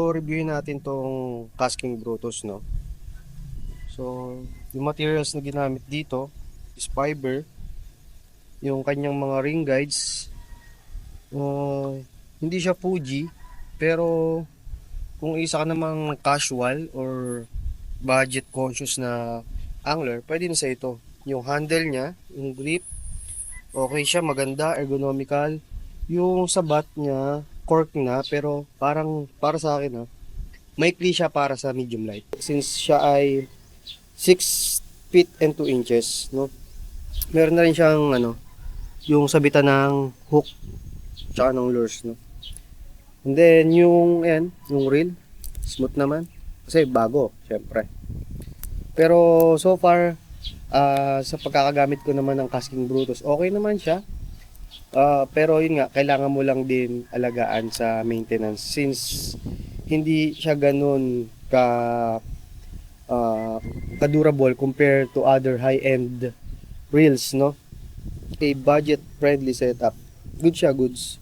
So, reviewin natin tong Casking Brutus, no? So, yung materials na ginamit dito is fiber. Yung kanyang mga ring guides, hindi siya Fuji, pero kung isa ka namang casual or budget conscious na angler, pwede na sa ito. Yung handle niya, yung grip, okay siya, maganda, ergonomical. Yung sabat niya, cork na, pero parang para sa akin, maikli siya para sa medium light. Since siya ay 6 feet and 2 inches, no? Meron na rin siyang yung sabitan ng hook tsaka ng lures, no? And then yung reel, smooth naman kasi bago, syempre. Pero so far, sa pagkakagamit ko naman ng Casking Brutus, okay naman siya. Pero yun nga, kailangan mo lang din alagaan sa maintenance since hindi siya ganun ka-durable compared to other high-end reels, no? A budget-friendly setup. Good siya, goods.